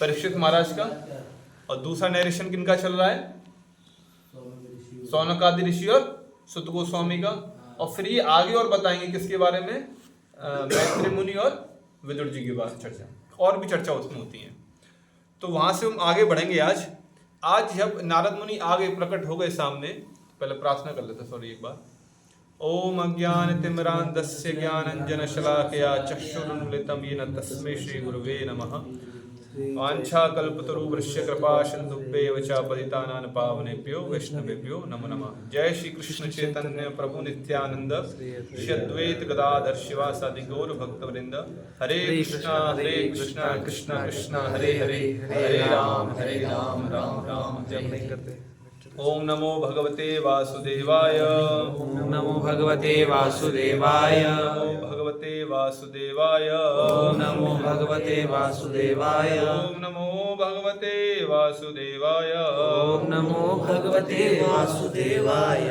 परीक्षित महाराज का, और दूसरा नरेशन किनका चल रहा है? सौनकादि ऋषि और सुत गोस्वामी का। और फिर ये आगे और बताएंगे किसके बारे में? मैत्री मुनि और विदुर जी की बात चर्चा, और भी चर्चा उसमें होती है। तो वहां से हम आगे बढ़ेंगे। आज जब नारद मुनि आगे प्रकट हो गए सामने, पहले प्रार्थना कर लेते, सॉरी एक बार। ओम अज्ञानतिमिरान्धस्य ज्ञानञ्जनशलाकया चक्षुरुन्मिलितं येन तस्मै श्रीगुरुवे नमः। वाञ्छाकल्पतरुभ्यश्च कृपासिन्धुभ्येव च पतितानां पावनेभ्यो वैष्णवेभ्यो नमो नमः। जय श्री कृष्ण चैतन्य प्रभु नित्यानंद श्री अद्वैत गदाधर शिवासादि गौर भक्तवृंद। हरे कृष्णा कृष्णा कृष्णा हरे हरे, हरे राम राम राम हरे। ओम नमो भगवते वासुदेवाय। ओम नमो भगवते वासुदेवाय। ओम भगवते वासुदेवाय। ओम नमो भगवते वासुदेवाय। ओम नमो भगवते वासुदेवाय। ओम नमो भगवते वासुदेवाय।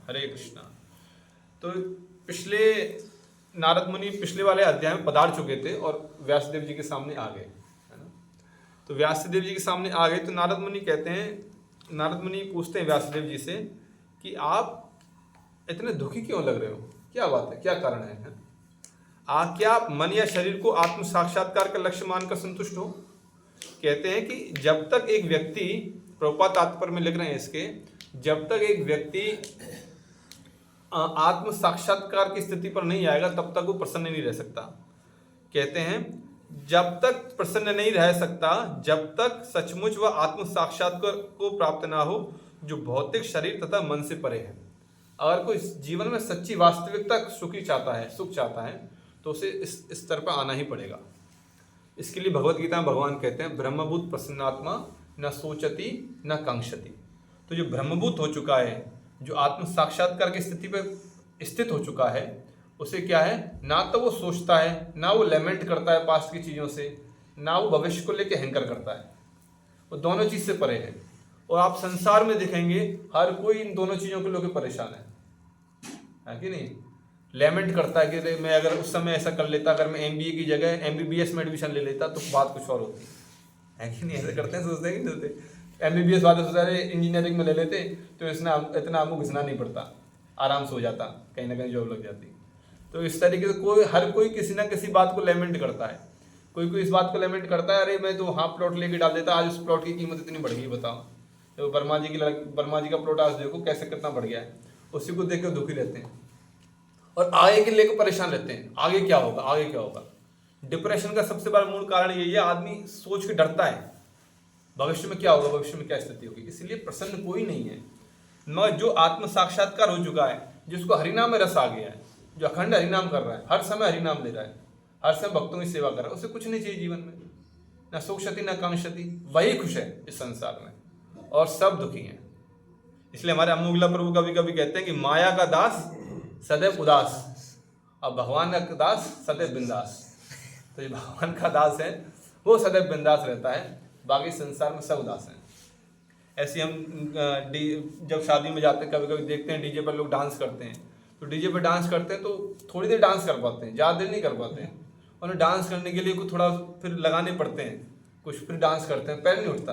हरे कृष्णा। तो पिछले नारद मुनि पिछले वाले अध्याय में पधार चुके थे और व्यासदेव जी के सामने आ गए, है ना। तो व्यासदेव जी के सामने आ गए तो नारद मुनि कहते हैं, नारद मुनि पूछते हैं व्यासदेव जी से कि आप इतने दुखी क्यों लग रहे हो, क्या बात है, क्या कारण है? क्या आप मन या शरीर को आत्म साक्षात्कार का लक्ष्य मानकर संतुष्ट हो? कहते हैं कि जब तक एक व्यक्ति, प्रभुपाद तात्पर्य में लिख रहे हैं इसके, जब तक एक व्यक्ति आत्म साक्षात्कार की स्थिति पर नहीं आएगा तब तक वो प्रसन्न नहीं रह सकता। कहते हैं जब तक प्रसन्न नहीं रह सकता जब तक सचमुच वह आत्म साक्षात्कार को प्राप्त ना हो जो भौतिक शरीर तथा मन से परे है। अगर कोई जीवन में सच्ची वास्तविकता सुख चाहता है तो उसे इस स्तर पर आना ही पड़ेगा। इसके लिए भगवत गीता में भगवान कहते हैं ब्रह्मभूत प्रसन्नात्मा न सोचती न कांक्षति। तो जो ब्रह्मभूत हो चुका है, जो आत्म साक्षात्कार की स्थिति पर स्थित हो चुका है, उसे क्या है, ना तो वो सोचता है, ना वो लेमेंट करता है पास्ट की चीज़ों से, ना वो भविष्य को लेकर अहंकार करता है। वो दोनों चीज़ से परे है। और आप संसार में देखेंगे हर कोई इन दोनों चीज़ों को लेकर परेशान है कि नहीं? लेमेंट करता है कि मैं अगर उस समय ऐसा कर लेता, अगर मैं MBA की जगह MBBS में एडमिशन ले लेता तो बात कुछ और होती है कि नहीं? ऐसा करते हैं, सोचते हैं कि नहीं सोचते? MBBS वाले सोचते हैं इंजीनियरिंग में ले लेते तो इतना हमको घिसना नहीं पड़ता, आराम से हो जाता, कहीं ना कहीं जॉब लग जाती। तो इस तरीके से हर कोई किसी ना किसी बात को लेमेंट करता है। कोई इस बात को लेमेंट करता है, अरे मैं तो वहाँ प्लॉट लेके डाल देता, आज उस प्लॉट की कीमत इतनी बढ़ गई, बताओ। तो वर्मा जी का प्लॉट आज देखो कैसे कितना बढ़ गया है, उसी को देख कर दुखी रहते हैं और आगे के लेकर परेशान रहते हैं, आगे क्या होगा, आगे क्या होगा। डिप्रेशन का सबसे बड़ा मूल कारण यही है, आदमी सोच के डरता है भविष्य में क्या होगा, भविष्य में क्या स्थिति होगी, इसलिए प्रसन्न कोई नहीं है। मगर जो आत्म साक्षात्कार हो चुका है, जिसको हरिनाम में रस आ गया है, जो अखंड हरिनाम कर रहा है, हर समय हरिनाम ले रहा है, हर समय भक्तों की सेवा कर रहा है, उसे कुछ नहीं चाहिए जीवन में, ना सोचती ना कांक्षति, वही खुश है इस संसार में और सब दुखी हैं। इसलिए हमारे अमोगला प्रभु कभी कभी कहते हैं कि माया का दास सदैव उदास और भगवान का दास सदैव बिंदास। तो जो भगवान का दास है वो सदैव बिंदास रहता है, बाकी संसार में सब उदास हैं। ऐसे हम जब शादी में जाते हैं कभी कभी देखते हैं डीजे पर लोग डांस करते हैं, तो डीजे पर डांस करते हैं तो थोड़ी देर डांस कर पाते हैं, ज़्यादा देर नहीं कर पाते हैं। उन्हें डांस करने के लिए कुछ थोड़ा फिर लगाने पड़ते हैं, कुछ फिर डांस करते हैं, पैर नहीं उठता।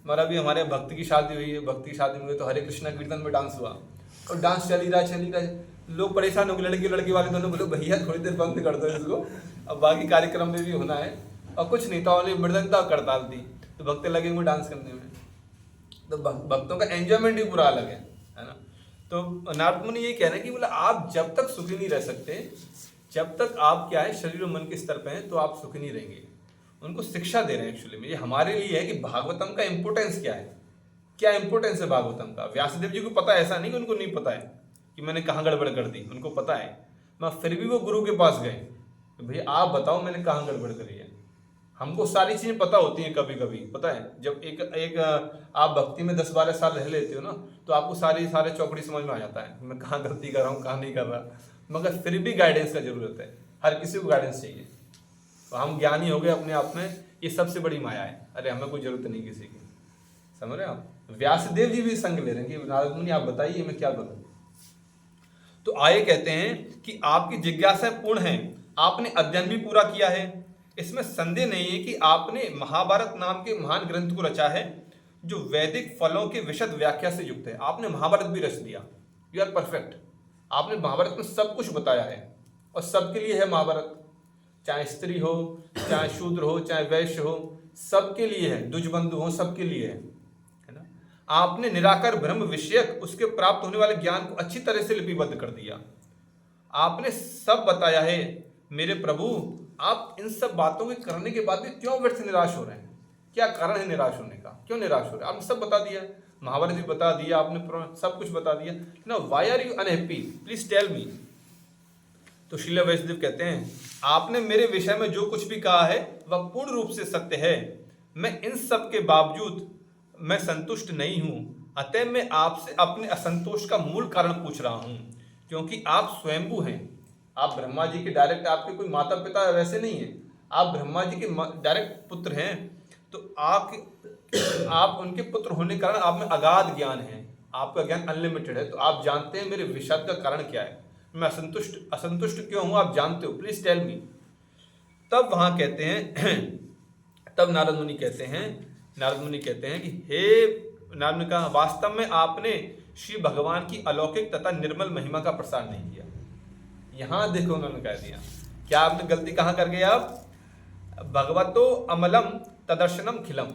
हमारा भी हमारे भक्त की शादी हुई है, भक्त की शादी में हुई तो हरे कृष्णा कीर्तन में डांस हुआ और डांस चल ही रहा है। लोग परेशान हो गए, लड़की वाले दोनों बोले भैया थोड़ी देर बंद कर दो इसको, अब बाकी कार्यक्रम में भी होना है। और कुछ नहीं था, ओनली मृदंगता करताल थी, तो भक्त लगे हुए डांस करने में। तो भक्तों का एंजॉयमेंट ही पूरा अलग है ना। तो नारद मुनि ये कह रहे हैं कि बोला आप जब तक सुखी नहीं रह सकते, जब तक आप क्या है शरीर और मन के स्तर पे हैं तो आप सुखी नहीं रहेंगे। उनको शिक्षा दे रहे हैं एक्चुअली में, ये हमारे लिए है कि भागवतम का इंपोर्टेंस क्या है, क्या इंपोर्टेंस है भागवतम का। व्यासदेव जी को पता है, ऐसा नहीं कि उनको नहीं पता है कि मैंने कहाँ गड़बड़ कर दी, उनको पता है। मगर फिर भी वो गुरु के पास गए कि भैया आप बताओ मैंने कहाँ गड़बड़ करी है। हमको सारी चीज़ें पता होती हैं, कभी कभी पता है जब एक आप भक्ति में 10-12 साल रह लेते हो ना तो आपको सारे चौकड़ी समझ में आ जाता है मैं कहाँ गलती कर रहा हूँ, कहाँ नहीं कर रहा। मगर फिर भी गाइडेंस का जरूरत है, हर किसी को गाइडेंस चाहिए। तो हम ज्ञानी हो गए अपने आप में, ये सबसे बड़ी माया है। अरे हमें कोई जरूरत नहीं किसी की, समझ रहे आप। व्यासदेव जी भी संग ले रहे हैं कि नारद मुनि आप बताइए मैं क्या करूँ। तो आए कहते हैं कि आपकी जिज्ञासा पूर्ण है, आपने अध्ययन भी पूरा किया है, इसमें संदेह नहीं है कि आपने महाभारत नाम के महान ग्रंथ को रचा है जो वैदिक फलों के विशद व्याख्या से युक्त है। आपने महाभारत भी रच दिया, यू आर परफेक्ट। आपने महाभारत में सब कुछ बताया है और सबके लिए है महाभारत, चाहे स्त्री हो, चाहे शूद्र हो, चाहे वैश्य हो, सबके लिए है, दुष्बंधु हो, सबके लिए है ना। आपने निराकार ब्रह्म विषयक उसके प्राप्त होने वाले ज्ञान को अच्छी तरह से लिपिबद्ध कर दिया। आपने सब बताया है। मेरे प्रभु, आप इन सब बातों के करने के बाद भी क्यों व्यर्थ निराश हो रहे हैं? क्या कारण है निराश होने का? क्यों निराश हो रहे हैं? आपने सब बता दिया, महाभारत भी बता दिया आपने, सब कुछ बता दिया ना। Why are you unhappy? Please tell me. तो श्रील वैष्णव कहते हैं, आपने मेरे विषय में जो कुछ भी कहा है वह पूर्ण रूप से सत्य है। मैं इन सब के बावजूद मैं संतुष्ट नहीं हूं। अतः मैं आपसे अपने असंतोष का मूल कारण पूछ रहा हूं, क्योंकि आप स्वयंभू हैं। आप ब्रह्मा जी के डायरेक्ट, आपके कोई माता पिता वैसे नहीं है, आप ब्रह्मा जी के डायरेक्ट पुत्र हैं। तो आप उनके पुत्र होने के कारण आप में अगाध ज्ञान है, आपका ज्ञान अनलिमिटेड है। तो आप जानते हैं मेरे विषाद का कारण क्या है, मैं असंतुष्ट क्यों हूं, आप जानते हो, प्लीज टेल मी। तब वहां कहते हैं तब नारद मुनि कहते हैं कि हे नारद मुनि कहा, वास्तव में आपने श्री भगवान की अलौकिक तथा निर्मल महिमा का प्रसार नहीं किया। यहां देखो उन्होंने कह दिया, क्या आपने गलती कहां कर गए आप? भगवतो अमलम तदर्शनम खिलम।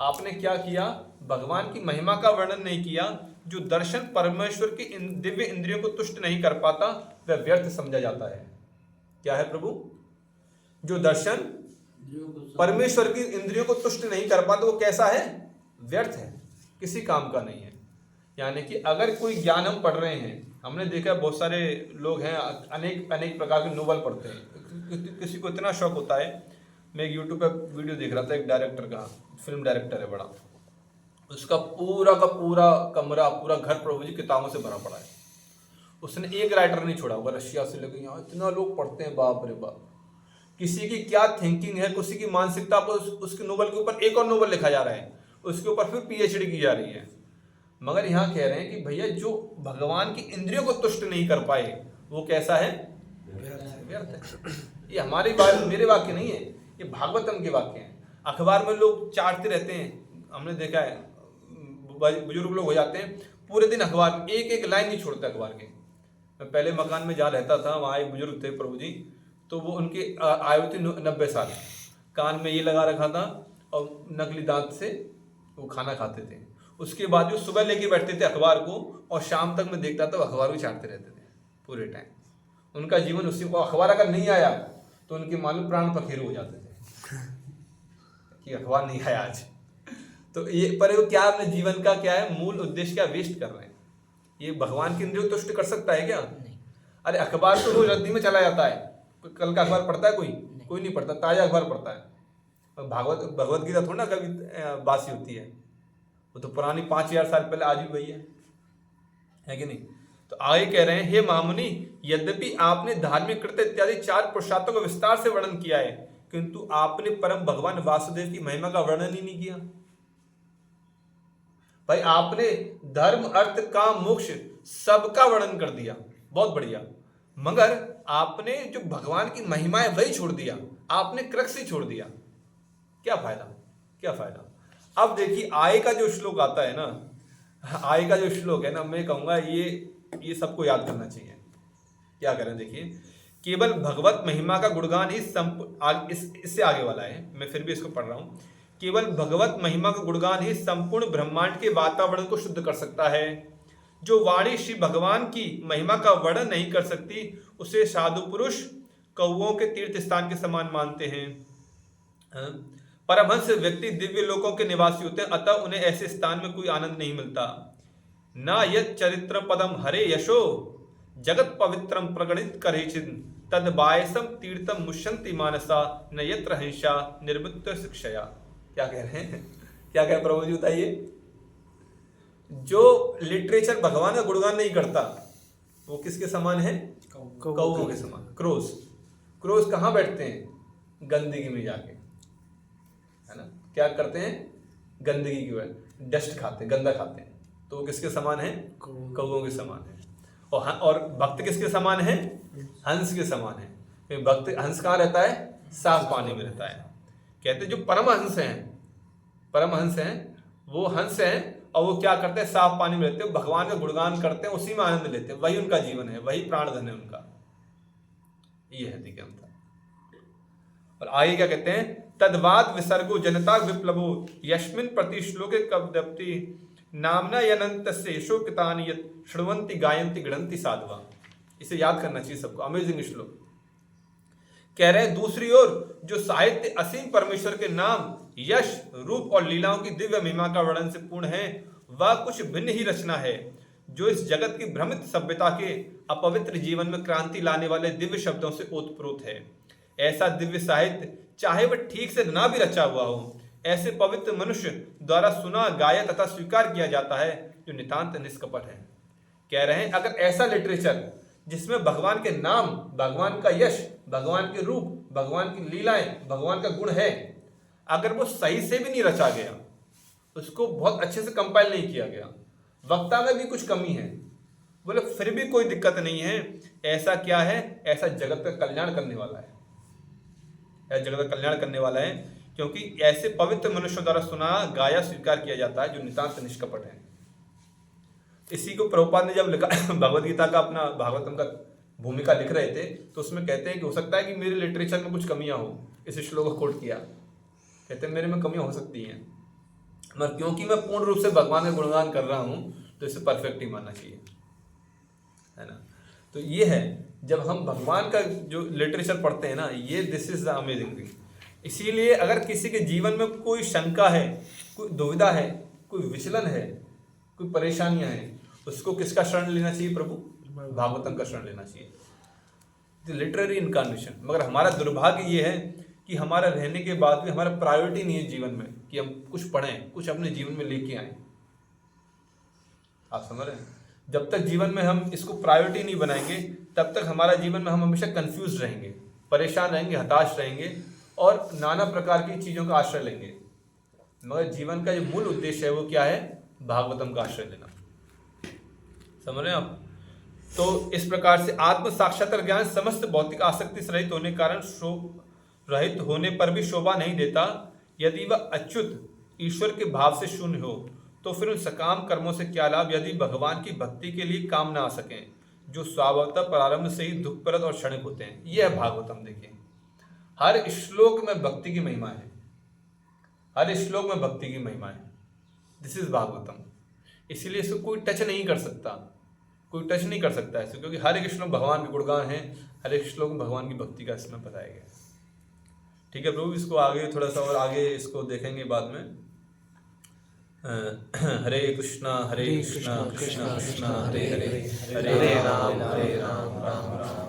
आपने क्या किया? भगवान की महिमा का वर्णन नहीं किया। जो दर्शन परमेश्वर की दिव्य इंद्रियों को तुष्ट नहीं कर पाता वह व्यर्थ समझा जाता है। क्या है प्रभु? जो दर्शन परमेश्वर की इंद्रियों को तुष्ट नहीं कर पाता वो कैसा है? व्यर्थ है, किसी काम का नहीं है। यानी कि अगर कोई ज्ञान हम पढ़ रहे हैं, हमने देखा बहुत सारे लोग हैं अनेक प्रकार के नोवेल पढ़ते हैं। किसी को इतना शौक होता है, मैं एक यूट्यूब पे वीडियो देख रहा था, एक डायरेक्टर का, फिल्म डायरेक्टर है बड़ा, उसका पूरा का पूरा कमरा, पूरा घर प्रभु जी किताबों से भरा पड़ा है। उसने एक राइटर नहीं छोड़ा होगा, रशिया से लेकर यहाँ इतना लोग पढ़ते हैं, बाप रे बाप। किसी की क्या थिंकिंग है, किसी की मानसिकता पर उसके नोवेल के ऊपर एक और नोवेल लिखा जा रहा है, उसके ऊपर फिर पीएचडी की जा रही है। मगर यहाँ कह रहे हैं कि भैया जो भगवान की इंद्रियों को तुष्ट नहीं कर पाए वो कैसा है? व्यर्थ है। ये हमारे मेरे वाक्य नहीं है, ये भागवतम के वाक्य हैं। अखबार में लोग चाटते रहते हैं, हमने देखा है, बुजुर्ग लोग हो जाते हैं पूरे दिन अखबार एक लाइन नहीं छोड़ते अखबार के। मैं पहले मकान में जहाँ रहता था वहाँ एक बुजुर्ग थे प्रभु जी, तो वो उनकी आयु थी 90 साल। कान में ये लगा रखा था और नकली दांत से वो खाना खाते थे। उसके बाद वो सुबह लेके बैठते थे अखबार को और शाम तक मैं देखता था अखबार को चाटते रहते थे पूरे टाइम। उनका जीवन उसी को, अखबार अगर नहीं आया तो उनके मालूम प्राण पखेरु हो जाते थे कि अखबार नहीं आया आज। तो ये पर वो क्या अपने जीवन का क्या है मूल उद्देश्य, क्या वेस्ट कर रहे हैं? ये भगवान की इंद्रियों तुष्ट कर सकता है क्या? अरे अखबार तो रोज रद्दी में चला जाता है, कल का अखबार पढ़ता है कोई नहीं पढ़ता, ताजा अखबार पढ़ता है। भगवत गीता थोड़ा ना कभी बासी होती है, वो तो पुरानी 5000 साल पहले आज भी वही है कि नहीं? तो आगे कह रहे हैं, हे महामुनि, यद्यपि आपने धार्मिक कृत्य इत्यादि 4 पुरुषार्थों का विस्तार से वर्णन किया है, किंतु आपने परम भगवान वासुदेव की महिमा का वर्णन ही नहीं किया। भाई आपने धर्म, अर्थ, काम, मोक्ष सबका वर्णन कर दिया, बहुत बढ़िया, मगर आपने जो भगवान की महिमा है वही छोड़ दिया, आपने क्रक्स ही छोड़ दिया। क्या फायदा? अब देखिए आय का जो श्लोक आता है ना, आय का जो श्लोक है ना, मैं कहूंगा ये सबको याद करना चाहिए। क्या करें? देखिए, केवल भगवत महिमा का गुणगान ही इससे आगे वाला है, मैं फिर भी इसको पढ़ रहा हूं। केवल भगवत महिमा का गुणगान ही संपूर्ण ब्रह्मांड के वातावरण को शुद्ध कर सकता है। जो वाणी श्री भगवान की महिमा का वर्णन नहीं कर सकती उसे साधु पुरुष कौओं के तीर्थ स्थान के समान मानते हैं। परमहंस व्यक्ति दिव्य लोकों के निवासी होते हैं, अतः उन्हें ऐसे स्थान में कोई आनंद नहीं मिलता। न यत् चरित्र पदम हरे यशो जगत पवित्रम प्रगणित करेचिन तद बायसम तीर्थम मुष्यन्ति मानसा न यत्र हिंसा निर्मित शिक्षया। क्या कह रहे हैं? क्या कह प्रभु जी बताइए? जो लिटरेचर भगवान का गुणगान नहीं करता वो किसके समान है? कौओं के समान। क्रोस कहाँ बैठते हैं? गंदगी में जाके, है ना? क्या करते हैं? गंदगी की वजह डस्ट खाते हैं, गंदा खाते हैं, तो वो किसके समान है? कौओं के समान है। और भक्त किसके समान है? हंस के समान है। भक्त हंस कहाँ रहता है? साफ पानी में रहता है। कहते जो परमहंस हैं वो हंस हैं और वो क्या करते हैं, साफ पानी में रहते हैं, भगवान का गुणगान करते हैं, उसी में आनंद लेते हैं, वही उनका जीवन है, वही प्राण धन है उनका। ये है दिगंता। और आगे क्या कहते हैं, तद्वाद विसर्गो जनता विप्लवो यस्मिन् प्रति श्लोके कवदप्ति नामना यनंतस्य शोकितानि यत् श्रवन्ति गायन्ति गृह्णन्ति साधवा। इसे याद करना चाहिए सबको, अमेजिंग श्लोक। कह रहे हैं दूसरी ओर जो साहित्य असीम परमेश्वर के नाम, यश, रूप और लीलाओं की दिव्य महिमा का वर्णन से पूर्ण है, वह कुछ भिन्न ही रचना है जो इस जगत की भ्रमित सभ्यता के अपवित्र जीवन में क्रांति लाने वाले दिव्य शब्दों से ओतप्रोत है। ऐसा दिव्य साहित्य चाहे वह ठीक से ना भी रचा हुआ हो, ऐसे पवित्र मनुष्य द्वारा सुना, गाया तथा स्वीकार किया जाता है जो नितांत निष्कपट है। कह रहे हैं अगर ऐसा लिटरेचर जिसमें भगवान के नाम, भगवान का यश, भगवान के रूप, भगवान की लीलाएं, भगवान का गुण है, अगर वो सही से भी नहीं रचा गया, उसको बहुत अच्छे से कंपाइल नहीं किया गया, वक्ता में भी कुछ कमी है, बोले फिर भी कोई दिक्कत नहीं है। ऐसा क्या है, ऐसा जगत का कल्याण करने वाला है, ऐसा जगत का कल्याण करने वाला है, क्योंकि ऐसे पवित्र मनुष्यों द्वारा सुना, गाया, स्वीकार किया जाता है जो नितांत निष्कपट है। इसी को प्रभुपाद ने जब लिखा भगवत गीता का अपना भागवतम का भूमिका लिख रहे थे, तो उसमें कहते हैं कि हो सकता है कि मेरे लिटरेचर में कुछ कमियां हो, इस श्लोक को कोट किया, कहते हैं मेरे में कमियां हो सकती हैं, मगर क्योंकि मैं पूर्ण रूप से भगवान का गुणगान कर रहा हूं तो इसे परफेक्ट ही मानना चाहिए, है ना। तो ये है जब हम भगवान का जो लिटरेचर पढ़ते हैं ना, ये this is the amazing thing. इसीलिए अगर किसी के जीवन में कोई शंका है, कोई दुविधा है, कोई विचलन है, कोई परेशानियां हैं, उसको किसका शरण लेना चाहिए, प्रभु भागवतम का शरण लेना चाहिए, द लिटरेरी इनकार्नेशन। मगर हमारा दुर्भाग्य ये है कि हमारा रहने के बाद भी हमारा प्रायोरिटी नहीं है जीवन में कि हम कुछ पढ़ें, कुछ अपने जीवन में लेके आए। आप समझ रहे हैं, जब तक जीवन में हम इसको प्रायोरिटी नहीं बनाएंगे तब तक हमारा जीवन में हम हमेशा कंफ्यूज रहेंगे, परेशान रहेंगे, हताश रहेंगे और नाना प्रकार की चीज़ों का आश्रय लेंगे। मगर जीवन का जो मूल उद्देश्य है वो क्या है, भागवतम का आश्रय लेना। समझ रहे हैं आप। तो इस प्रकार से आत्म साक्षात्कार ज्ञान समस्त भौतिक आसक्ति से रहित होने कारण रहित होने पर भी शोभा नहीं देता। यदि वह अच्युत ईश्वर के भाव से शून्य हो तो फिर उन सकाम कर्मों से क्या लाभ यदि भगवान की भक्ति के लिए काम ना आ सकें, जो स्वभावतः प्रारंभ से ही दुखप्रद और क्षणिक होते हैं। यह है भागवतम। देखिए हर श्लोक में भक्ति की महिमा है, हर श्लोक में भक्ति की महिमा है। This is Bhagavatam. इसीलिए इसको कोई टच नहीं कर सकता, कोई टच नहीं कर सकता है, क्योंकि हर एक श्लोक भगवान के गुणगान है, हर एक श्लोक में भगवान की भक्ति का इसमें बताया गया है। ठीक है प्रभु, इसको आगे थोड़ा सा और आगे इसको देखेंगे बाद में। हरे कृष्णा कृष्णा कृष्णा हरे हरे, हरे राम राम राम।